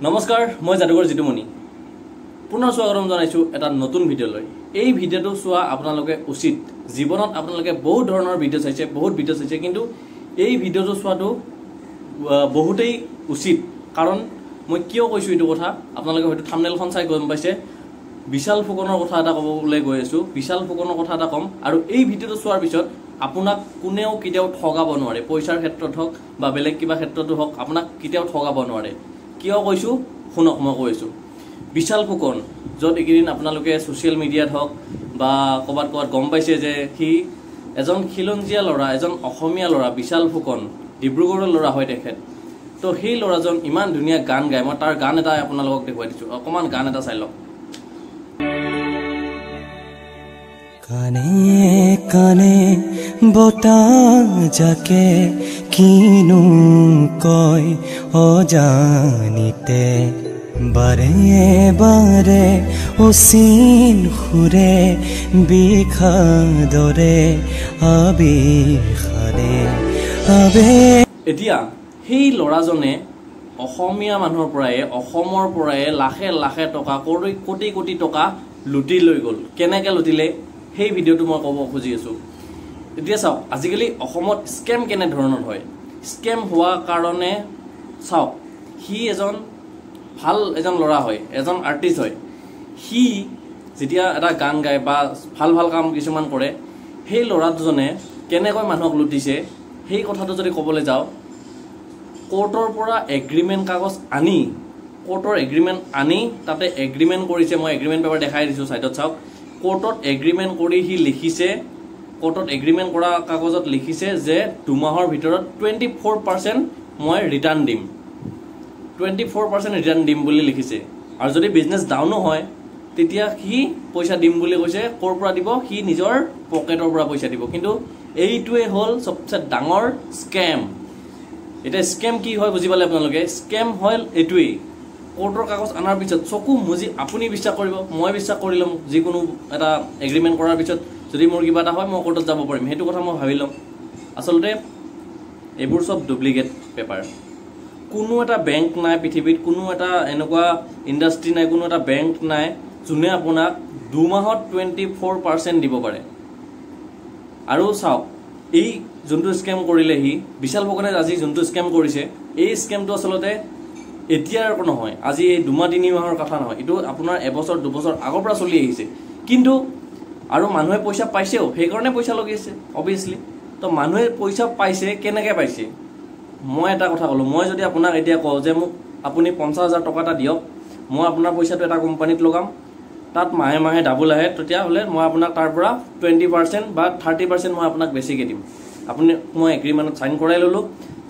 নমস্কাৰ মই যাদুকৰ জিতুমণি পুনৰ স্বাগতম জনাইছো এটা নতুন ভিডিও লৈ এই ভিডিওটো চোৱা আপোনালোকে উচিত জীৱনত আপোনালোকে বহুত ধৰণৰ ভিডিও চাইছে কিন্তু এই ভিডিওটো চোৱাটো বহুতেই উচিত কাৰণ মই কিয় কৈছো এইটো কথা আপোনালোকে হয়তো থাম্বনেলখন চাই গম পাইছে বিশাল ফুকনৰ কথা এটা ক'বলৈ গৈ আছো বিশাল ফুকনৰ কথা এটা কম আৰু এই ভিডিওটো চোৱাৰ পিছত আপোনাক কোনেও কেতিয়াও ঠগাব নোৱাৰে পইচাৰ ক্ষেত্ৰত হওক বা বেলেগ কিবা ক্ষেত্ৰতো হওক আপোনাক কেতিয়াও ঠগাব নোৱাৰে কিয় কৈছো শুনক মই কৈছো বিশাল ফুকন যত একিদিন আপোনালোকে সোশ্যাল মিডিয়াত হওক বা কবাত গম পাইছে যে হি এজন খিলঞ্জিয়া লৰা এজন অসমীয়া লৰা বিশাল ফুকন ডিব্ৰুগড়ৰ লৰা হয় তেখেত তো সেই লৰাজন ইমান ধুনীয়া গান গায় মই তাৰ গান এটা আপোনালোকক দেখুৱাই দিছো অকমান গান এটা চাই লওক কানে কানে বতাহ যাকে কিনো কয় অজানিতে বাৰে বাৰে অচিন সুৰে বিষাদৰে আবিৰ্ষাৰে এতিয়া সেই লৰাজনে অসমীয়া মানুহৰ পৰাই অসমৰ পৰাই লাখে লাখে টকা কোটি কোটি টকা লুটি লৈ গল কেনেকৈ লুটিলে সেই ভিডিওটো মই ক'ব খুজি আছো এতিয়া চাওক আজিকালি অসমত স্কেম কেনে ধৰণৰ হয় স্কেম হোৱা কাৰণে চাওক হি এজন ভাল এজন লৰা হয় এজন আৰ্টিষ্ট হয় হি যেতিয়া এটা গান গায় বা ভাল ভাল কাম কিছুমান কৰে সেই লৰাজনে কেনেকৈ মানুহক লুটিছে সেই কথাটো যদি ক'বলৈ যাওঁ কোৰ্টৰ পৰা এগ্ৰিমেণ্ট কাগজ আনি কোৰ্টৰ এগ্ৰিমেণ্ট আনি তাতে এগ্ৰিমেণ্ট কৰিছে মই এগ্ৰিমেণ্ট পেপাৰ দেখাই দিছো সাইডত চাওক কোৰ্টত এগ্ৰিমেণ্ট কৰি হি লিখিছে কোৰ্টত এগ্ৰিমেণ্ট কৰা কাগজত লিখিছে যে 2 মাহৰ ভিতৰত 24% মই ৰিটাৰ্ণ দিম 24% ৰিটাৰ্ণ দিম বুলি লিখিছে আৰু যদি বিজনেছ ডাউনো হয় তেতিয়া হি পইচা দিম বুলি কৈছে কোৰ পৰা দিব হি নিজৰ পকেটৰ পৰা পইচা দিব কিন্তু এইটোৱে হল সবচে ডাঙৰ স্কেম এটা স্কেম কি হয় বুজি পালে আপোনালোকে স্কেম হল এইটোৱে কোৰ্টৰ কাগজ আনাৰ পিছত চকু মুজি আপুনি বিশ্বাস কৰিব মই বিশ্বাস কৰিলম যিকোনো এটা এগ্ৰিমেণ্ট কৰাৰ পিছত যদি মোৰ কিবা এটা হয় মই কোৰ্টত যাব পাৰিম হেতু কথা মই ভাবিলম আসলতে এইবোৰ সব ডুপ্লিকেট পেপাৰ কোনো এটা বেংক নাই পৃথিৱীত কোনো এটা এনেকুৱা ইন্ডাষ্ট্ৰি নাই কোনো এটা বেংক নাই যোনে আপোনাক 2 মাহত 24% দিব পাৰে আৰু চাওক এই যোনটো স্কেম কৰিলে হি বিশাল ফুকনে আজি যোনটো স্কেম কৰিছে এই স্কেমটো আসলতে এতিয়াৰ নহয় আজি এই 2 মাহ 3 মাহৰ কথা নহয় এটো আপোনাৰ এবছৰ 2 বছৰ আগৰ পৰা চলি আহিছে কিন্তু আৰু মানুহে পইচা পাইছেও সেই কাৰণে পইচা লগাইছে অবিয়াসলি তো মানুহে পইচা পাইছে কেনেকৈ পাইছে মই এটা কথা কলো মই যদি আপোনাক এতিয়া কওঁ যে মোক আপুনি 50000 টকা এটা দিয়ক মই আপোনাৰ পইচাটো এটা কোম্পানীত লগাম তাত মাহে মাহে ডাবল আহে তেতিয়া হলে মই আপোনাক তাৰ পৰা 20% বা 30% মই আপোনাক বেছিকৈ দিম আপুনি মই এগ্ৰিমেণ্টত সাইন কৰাই ললো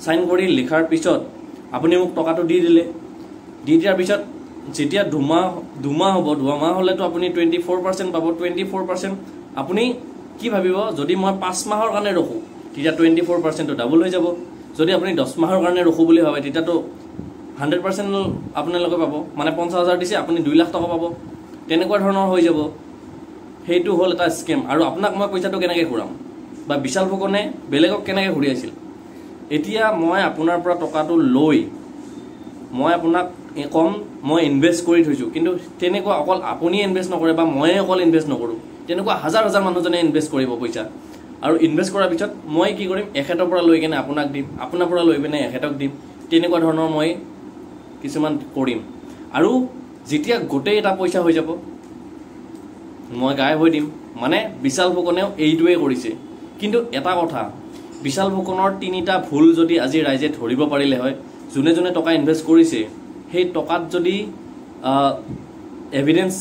সাইন কৰি লিখাৰ পিছত আপুনি মোক টকাটো দি দিলে দি দিয়াৰ পিছত যেতিয়া 2 মাহ হ'ব 2 মাহ হলেতো আপুনি 24% পাব 24% আপুনি কি ভাবিব যদি মই 5 মাহৰ কাৰণে ৰখো তেতিয়া 24% টো ডাবল হৈ যাব যদি আপুনি 10 মাহৰ কাৰণে ৰখো বুলি ভাবে তেতিয়া তো 100% আপোনালোকে পাব মানে 50000 দিছে আপুনি 2 লাখ টকা পাব তেনেকুৱা ধৰণৰ হৈ যাব হেতু হল এটা স্কেম আৰু আপোনাক মই পইচাটো কেনেকৈ ঘূৰাম বা বিশাল ফুকনে বেলেগক কেনেকৈ ঘূৰিয়াইছিল এতিয়া মই আপোনাৰ পৰা টকাটো লৈ মই আপোনাক কম মই ইনভেষ্ট কৰি থৈছো কিন্তু তেনেকুৱা অকল আপুনি ইনভেষ্ট নকৰে বা মই অকল ইনভেষ্ট নকৰো তেনেকুৱা হাজাৰ হাজাৰ মানুহজনে ইনভেষ্ট কৰিব পইচা আৰু ইনভেষ্ট কৰাৰ পিছত মই কি কৰিম এখেতৰ পৰা লৈ কেনে আপোনাক দিম আপোনাৰ পৰা লৈ পিনে এখেতক দিম তেনেকুৱা ধৰণৰ মই কিছুমান কৰিম আৰু যেতিয়া গোটেই এটা পইচা হৈ যাব মই গায়ব হৈ দিম মানে বিশাল ফুকনেও এইটোৱে কৰিছে কিন্তু এটা কথা বিশাল ফুকনৰ 3টা ভুল যদি আজি ৰাইজে ধৰিব পাৰিলে হয় যোনে যোনে টকা ইনভেষ্ট কৰিছে সেই টকাত যদি এভিডেন্স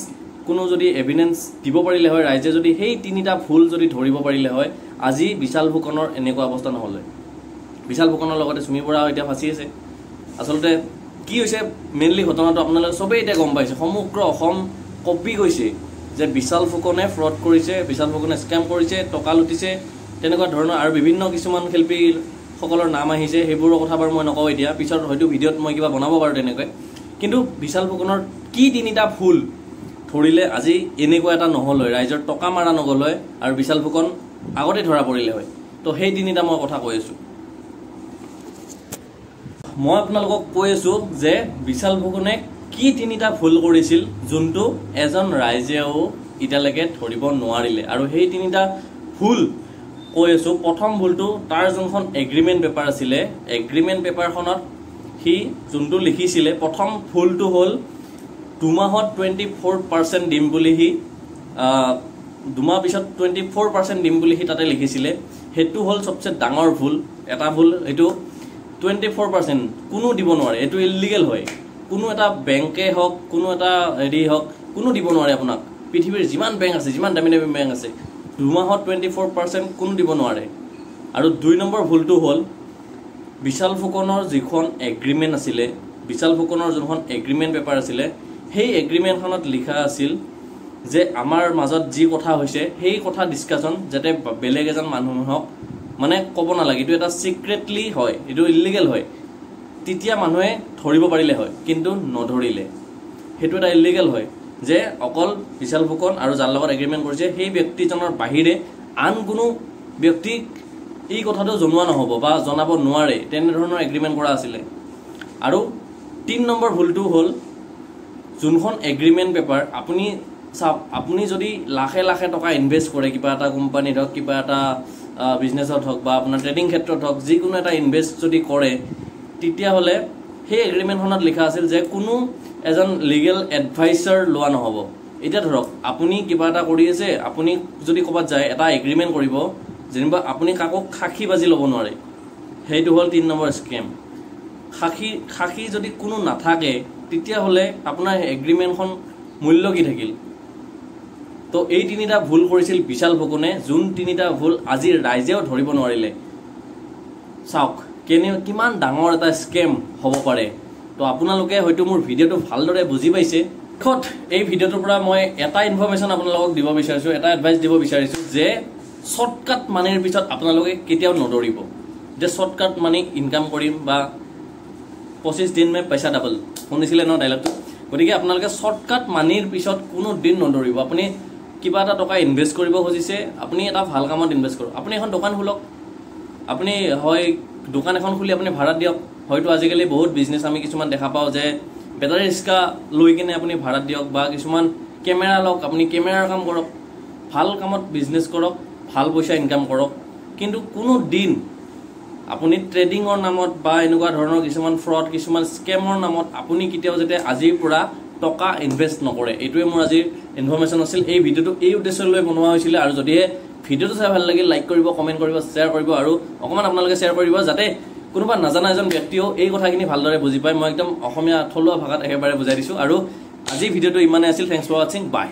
কোনো যদি এভিডেন্স দিব পাৰিলে হয় ৰাইজে যদি সেই 3টা ভুল যদি ধৰিব পাৰিলে হয় আজি বিশাল ফুকনৰ এনেকুৱা অৱস্থা নহলে বিশাল ফুকনৰ লগতে সুমি বৰা এতিয়া ফাঁচি আছে আসলতে কি হৈছে মেইনলি ঘটনাটো আপোনালোকে সবেই এতিয়া গম পাইছে সমগ্ৰ অসম কপি গৈছে যে বিশাল ফুকনে ফ্ৰড কৰিছে বিশাল ফুকনে স্কেম কৰিছে টকা লুটিছে তেনেকুৱা ধৰণৰ আৰু বিভিন্ন কিছুমান শিল্পী সকলৰ নাম আহিছে সেইবোৰৰ কথা বাৰু মই নকওঁ এতিয়া পিছত হয়তো ভিডিঅ'ত মই কিবা বনাব পাৰো তেনেকৈ কিন্তু বিশাল ফুকনৰ কি 3টা ভুল ধৰিলে আজি এনেকুৱা এটা নহল হয় ৰাইজৰ টকা মাৰা নগল হয় আৰু বিশাল ফুকন আগতে ধৰা পৰিলে হয় তো সেই 3টা মই কথা কৈ আছো মই আপোনালোকক কৈ আছো যে বিশাল ফুকনে কি তিনিটা ভুল কৰিছিল যোনটো এজন ৰাইজেও ইটালৈকে ধৰিব নোৱাৰিলে আৰু সেই তিনিটা ভুল কৈ আছো প্ৰথম ভুলটো তাৰ যোনখন এগ্ৰিমেন্ট পেপাৰ আছিলে এগ্ৰিমেন্ট পেপাৰখনত হি যোনটো লিখিছিলে প্ৰথম ভুলটো হ'ল দুমাহত 24% দিম বুলি হি দুমাহ পিছত 24% দিম বুলি হি তাতে লিখিছিলে হেতু হ'ল সবচে ডাঙৰ ভুল এটা ভুল এটো 24% কোনো দিব নোৱাৰে এটো ইলিগেল হয় কোনো এটা বেংকে হক কোনো এটা হেৰি হক কোনো দিব নোৱাৰে আপোনাক পৃথিৱীৰ যিমান বেংক আছে যিমান দামী দামী বেংক আছে দুমাহত 24% কোনো দিব নোৱাৰে আৰু দুই নম্বৰ ভুলটো হ'ল বিশাল ফুকনৰ যিখন এগ্ৰিমেন্ট আছিলে বিশাল ফুকনৰ যোনখন এগ্ৰিমেন্ট পেপাৰ আছিলে সেই এগ্ৰিমেন্টখনত লিখা আছিল যে আমাৰ মাজত যি কথা হৈছে সেই কথা ডিসকাশন যাতে বেলেগ এজন মানুহক মানে ক'ব নালাগে এটো এটা সিক্ৰেটলি হয় এটো ইলিগেল হয় তিতিয়া মানুহে ধৰিব পাৰিলে হয় কিন্তু নধৰিলে হেতু এটা ইলিগেল হয় যে অকল বিশাল ফুকন আৰু যাৰ লগত এগ্ৰিমেন্ট কৰিছে সেই ব্যক্তিজনৰ বাহিৰে আন কোনো ব্যক্তিক এই কথাটো জনোৱা নহব বা জনাব নোৱাৰে তেনে ধৰণৰ এগ্ৰিমেন্ট কৰা আছিল আৰু 3 নম্বৰ ভুলটো হ'ল যোনখন এগ্ৰিমেন্ট পেপাৰ আপুনি যদি লাখে লাখে টকা ইনভেস্ট কৰে কিবা এটা কোম্পানীত হক কিবা এটা বিজনেছত হক বা আপোনাৰ ট্ৰেডিং ক্ষেত্ৰত হক যি কোনো এটা ইনভেস্ট যদি কৰে তেতিয়া হলে সেই এগ্ৰিমেন্টখনত লিখা আছিল যে কোনো এজন লিগেল এডভাইসৰ লোৱা নহব এটা ধৰক আপুনি কিবা এটা কৰি আছে আপুনি যদি কবাত যায় এটা এগ্ৰিমেন্ট কৰিব যেনিবা আপুনি কাকো খাখি বাজি লব নোৱাৰে হেইটো হল 3 নম্বৰ স্কেম খাখি যদি কোনো নাথাকে তেতিয়া হলে আপোনাৰ এগ্ৰিমেন্টখন মূল্য কি থাকিল তো এই তিনিটা ভুল কৰিছিল বিশাল ফুকনে যোন তিনিটা ভুল আজি ৰাইজেও ধৰিব নোৱাৰিলে চাওক কিমান ডাঙৰ এটা স্কেম হ'ব পাৰে তো আপোনালোকে হয়তো মোৰ ভিডিওটো ভালদৰে বুজি পাইছে খত এই ভিডিওটোৰ পৰা মই এটা ইনফৰমেশন আপোনালোকক দিব বিচাৰিছো এটা এডভাইস দিব বিচাৰিছো যে শৰ্টকাট মানিৰ পিছত আপোনালোকে কেতিয়াও নদৰিব যে শৰ্টকাট মানি ইনকাম কৰিম বা 25 দিন মে পইচা ডাবল শুনিছিলে ন ডায়লগটো গতিকে আপোনালোকে শৰ্টকাট মানিৰ পিছত কোনো দিন নদৰিব আপুনি কিবা এটা টকা ইনভেস্ট কৰিব খুজিছে আপুনি এটা ভাল কামত ইনভেস্ট কৰক আপুনি এখন দোকান খুলক আপুনি হয় দোকান এখন খুলি আপুনি ভাড়া দিয়ক হয়তো আজিকালি বহুত বিজনেস আমি কিছুমান দেখা পাও যে বেটাৰী ৰিক্সা লৈ কিনে আপুনি ভাড়া দিয়ক বা কিছুমান ক্যামেৰা লওক আপুনি ক্যামেৰাৰ কাম কৰক ভাল কামত বিজনেস কৰক ভাল পইচা ইনকাম কৰক কিন্তু কোনো দিন আপুনি ট্ৰেডিংৰ নামত বা এনেকুৱা ধৰণৰ কিছুমান ফ্ৰড কিছুমান স্কেমৰ নামত আপুনি কিতিয়াও যেতে আজিৰ পৰা টকা ইনভেস্ট নকৰে এটোৱে মোৰ আজিৰ ইনফৰমেশন আছিল এই ভিডিওটো এই উদ্দেশ্যলৈ বনোৱা হৈছিল আৰু যদি ভিডিওটো চাই ভাল লাগিল লাইক কৰিব কমেন্ট কৰিব শেয়াৰ কৰিব আৰু অকমান আপোনালোকে শেয়াৰ কৰিব যাতে কোনোবা নাজানা এজন ব্যক্তিও এই কথাখিনি ভালদৰে বুজি পায় মই একদম অসমীয়া থলুৱা ভাষাত একেবাৰে বুজাই দিছো আৰু আজি ভিডিওটো ইমানে আছিল থ্যাঙ্কস ফৰ ওয়াচিং বাই